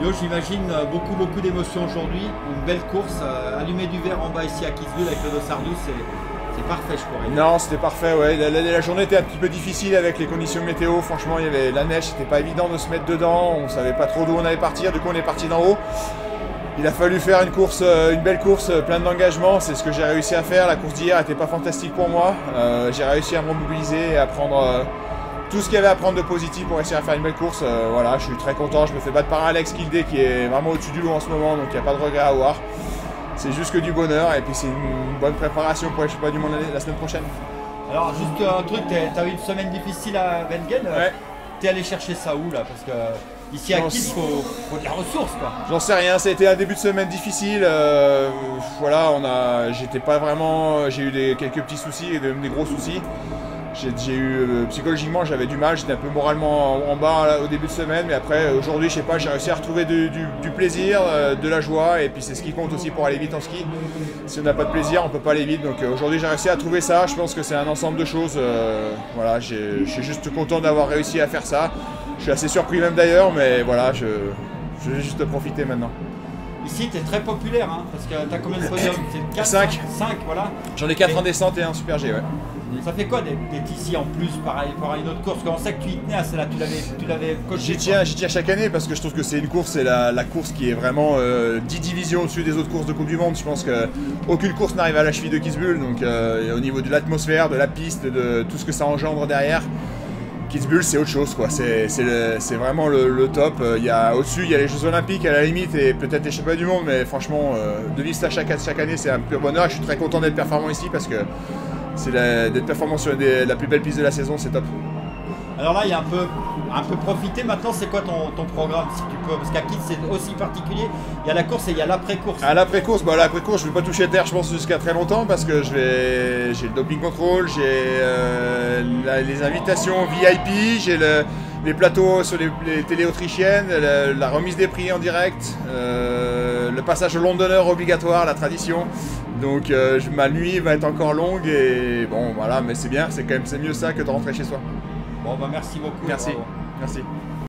Yo, j'imagine beaucoup d'émotions aujourd'hui. Une belle course, allumer du verre en bas ici à Kitzbühel avec le Dossardus, c'est parfait, je crois. Non, c'était parfait, ouais. La journée était un petit peu difficile avec les conditions météo. Franchement, il y avait la neige, c'était pas évident de se mettre dedans. On savait pas trop d'où on allait partir. Du coup, on est parti d'en haut. Il a fallu faire une belle course pleine d'engagement. C'est ce que j'ai réussi à faire. La course d'hier n'était pas fantastique pour moi. J'ai réussi à me mobiliser et à prendre tout ce qu'il y avait à prendre de positif pour réussir à faire une belle course. Voilà, je suis très content. Je me fais battre par Alex Kildé qui est vraiment au-dessus du lot en ce moment, donc il n'y a pas de regret à avoir. C'est juste que du bonheur et puis c'est une bonne préparation pour les championnats du monde la semaine prochaine. Alors juste un truc, tu as eu une semaine difficile à Wengen. Ouais. Tu es allé chercher ça où là? Parce que ici à Kiel, faut de la ressource quoi. J'en sais rien, ça a été un début de semaine difficile. Voilà, j'étais pas vraiment. J'ai eu quelques petits soucis et des gros soucis. J'ai eu psychologiquement, j'avais du mal, j'étais un peu moralement en bas là, au début de semaine, mais après aujourd'hui, je sais pas, j'ai réussi à retrouver du plaisir, de la joie, et puis c'est ce qui compte aussi pour aller vite en ski. Si on n'a pas de plaisir, on peut pas aller vite. Donc aujourd'hui, j'ai réussi à trouver ça. Je pense que c'est un ensemble de choses. Voilà, je suis juste content d'avoir réussi à faire ça. Je suis assez surpris même d'ailleurs, mais voilà, je vais juste profiter maintenant. Ici, tu es très populaire, hein, parce que tu as combien de podiums? 5. 5, voilà. J'en ai 4 en descente et un super G, ouais. Ça fait quoi d'être ici en plus pareil pour une autre course? Parce qu'on sait que tu y tenais à celle-là, tu l'avais coché. J'y tiens chaque année parce que je trouve que c'est une course, c'est la course qui est vraiment 10 divisions au-dessus des autres courses de Coupe du Monde. Je pense qu'aucune course n'arrive à la cheville de Kitzbühel, donc au niveau de l'atmosphère, de la piste, de tout ce que ça engendre derrière. Kitzbühel, c'est autre chose, quoi. C'est vraiment le top. Au-dessus, il y a les Jeux Olympiques à la limite et peut-être les Championnats du Monde, mais franchement, de vivre ça chaque année, c'est un pur bonheur. Je suis très content d'être performant ici parce que d'être performant sur la plus belle piste de la saison, c'est top. Alors là, il y a un peu profité. Maintenant, c'est quoi ton programme, si tu peux? Parce qu'à Kiel, c'est aussi particulier. Il y a la course et il y a l'après-course. À l'après-course, je ne vais pas toucher terre, je pense, jusqu'à très longtemps parce que j'ai le doping control, j'ai les invitations VIP, j'ai les plateaux sur les télés autrichiennes, la remise des prix en direct, le passage au Londonner obligatoire, la tradition. Donc ma nuit va être encore longue et bon voilà, mais c'est bien, c'est mieux ça que de rentrer chez soi. Bon bah merci beaucoup. Merci, bravo. merci.